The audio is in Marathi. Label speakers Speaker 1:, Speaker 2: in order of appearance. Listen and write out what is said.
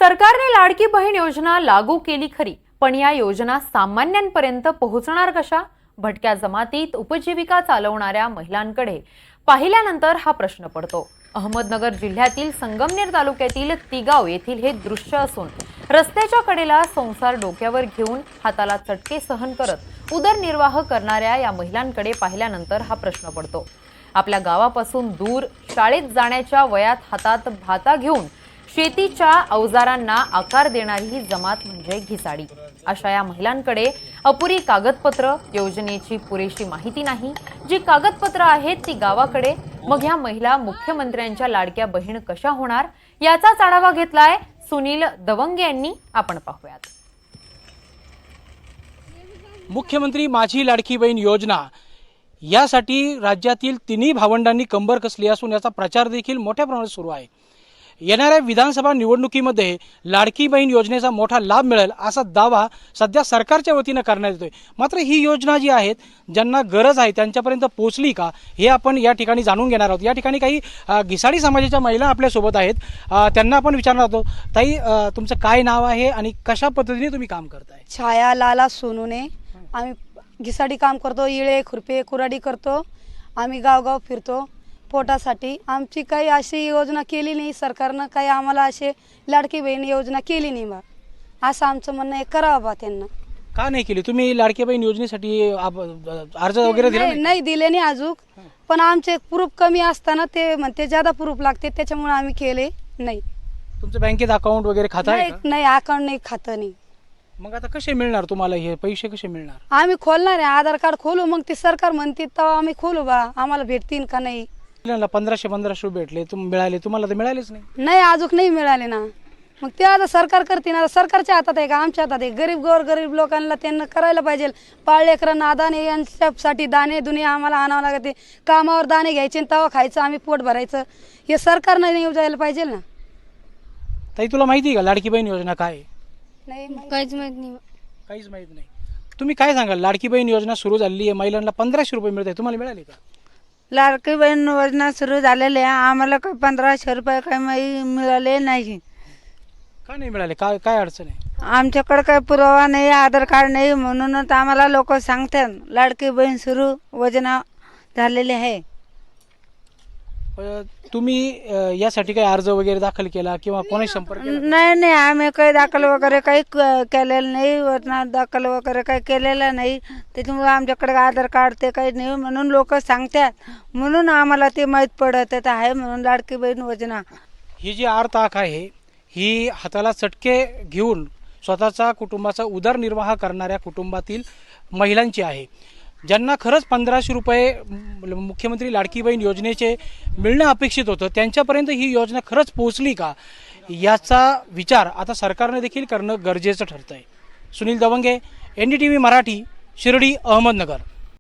Speaker 1: सरकारने लाडकी बहीण योजना लागू केली खरी, पण या योजना सामान्यांपर्यंत पोहोचणार कशा? भटक्या जमातीत उपजीविका चालवणाऱ्या महिलांकडे पाहिल्यानंतर हा प्रश्न पडतो। अहमदनगर जिल्ह्यातील संगमनेर तालुक्यातील तिगाव येथील हे दृश्य असून रस्त्याच्या कडेला संसार डोक्यावर घेऊन हाताला चटके सहन करत उदरनिर्वाह करणाऱ्या या महिलांकडे पाहिल्यानंतर हा प्रश्न पडतो। आपल्या गावापासून दूर शाळेत जाण्याच्या वयात हातात भाता घेऊन शेतीच्या अवजारांना आकार देणारी ही जमात म्हणजे घिसाडी। अशा या महिलांकडे अपुरी कागदपत्र, योजनेची पुरेशी माहिती नाही। जी कागदपत्र आहेत ती गावाकडे, मग ह्या महिला मुख्यमंत्र्यांच्या लाडक्या बहीण कशा होणार याचाच आढावा घेतलाय सुनील दवंगे यांनी। आपण पाहूयात।
Speaker 2: मुख्यमंत्री माझी लाडकी बहीण योजना यासाठी राज्यातील तिन्ही भावंडांनी कंबर कसली असून याचा प्रचार देखील मोठ्या प्रमाणात सुरू आहे। येणाऱ्या विधानसभा निवडणुकीमध्ये लाडकी बहीण योजनेचा मोठा लाभ मिळेल असा दावा सध्या सरकारच्या वतीने करण्यात येतोय। मात्र ही योजना जी आहे ज्यांना गरज आहे त्यांच्यापर्यंत पोहोचली का हे आपण या ठिकाणी जाणून घेणार आहोत। या ठिकाणी काही घिसाडी समाजाच्या महिला आपल्या सोबत आहेत, त्यांना आपण विचारणार आहोत। ताई, तुमचं काय नाव आहे आणि कशा पद्धतीने तुम्ही काम करताय?
Speaker 3: छाया लाला सोनूने। आम्ही घिसाडी काम करतो, इळे खुरपे कुराडी करतो। आम्ही गावगाव फिरतो पोटासाठी। आमची काही अशी योजना केली नाही सरकारनं, काही आम्हाला असे लाडकी बहीण योजना केली नाही बा, असं आमचं म्हणणं आहे। करावं बा त्यांना।
Speaker 2: का नाही केली तुम्ही लाडकी बहीण योजनेसाठी? अर्ज वगैरे दिला
Speaker 3: नाही दिले नाही अजून, पण आमचे प्रूफ कमी असताना ते म्हणते ज्यादा प्रूफ लागते, त्याच्यामुळे आम्ही केले नाही।
Speaker 2: तुमचं बँकेत अकाउंट वगैरे खाता आहे का?
Speaker 3: नाही, अकाउंट नाही, खातं नाही।
Speaker 2: मग आता कसे मिळणार तुम्हाला हे पैसे? कसे मिळणार?
Speaker 3: आम्ही खोलणार आहे, आधार कार्ड खोलू, मग ते सरकार म्हणते तेव्हा आम्ही खोलू बा, आम्हाला भेटतील का नाही।
Speaker 2: 1500 भेटले, मिळाले तुम्हाला? तर मिळालेच नाही।
Speaker 3: नाही, अजून नाही मिळाले ना। मग ते आता सरकार करते ना, सरकारच्या हातात आहे का आमच्या हातात आहे? गरीब लोकांना त्यांना करायला पाहिजे। पाळलेकरांना दाणे यांच्यासाठी दाणे दुनिये आम्हाला आणावं लागते, कामावर दाणे घ्यायचे तेव्हा खायचं, आम्ही पोट भरायचं। हे सरकारनं येऊ जायला पाहिजे ना।
Speaker 2: ताई, तुला माहिती आहे का लाडकी बहीण योजना काय आहे?
Speaker 3: नाही, काहीच माहित नाही।
Speaker 2: काहीच माहित नाही। तुम्ही काय सांगाल? लाडकी बहीण योजना सुरू झाली आहे, महिलांना 1500 रुपये मिळत आहे, तुम्हाला मिळाले का?
Speaker 4: लाडकी बहीण योजना सुरू झालेली आहे, आम्हाला काही 1500 रुपये काही मिळाले नाही।
Speaker 2: का नाही मिळाले? काय अडचण आहे?
Speaker 4: आमच्याकडे काही पुरावा नाही, आधार कार्ड नाही, म्हणूनच आम्हाला लोक सांगतात लाडकी बहीण सुरू योजना झालेली आहे।
Speaker 2: तुम्ही यासाठी काही अर्ज वगैरे दाखल केला किंवा कोणाशी संपर्क केला?
Speaker 4: नाही, आम्ही काही दाखल वगैरे काही केलेलं नाही, योजना दाखल वगैरे काही केलेलं नाही। त्याच्यामुळे आमच्याकडे आधार कार्ड ते काही नाही, म्हणून लोक सांगतात, म्हणून आम्हाला ते माहीत पडत आहे। म्हणून लाडकी बहीण योजना
Speaker 2: ही जी आर्ताक आहे ही हाताला चटके घेऊन स्वतःचा कुटुंबाचा उदरनिर्वाह करणाऱ्या कुटुंबातील महिलांची आहे। ज्यांना खरंच 1500 रुपये मुख्यमंत्री लाडकी बहीण योजनेचे मिळणं अपेक्षित होतं, त्यांच्यापर्यंत ही योजना खरंच पोहोचली का याचा विचार आता सरकारने देखील करणं गरजेचं ठरतंय। सुनील दवंगे, NDTV मराठी, शिर्डी, अहमदनगर।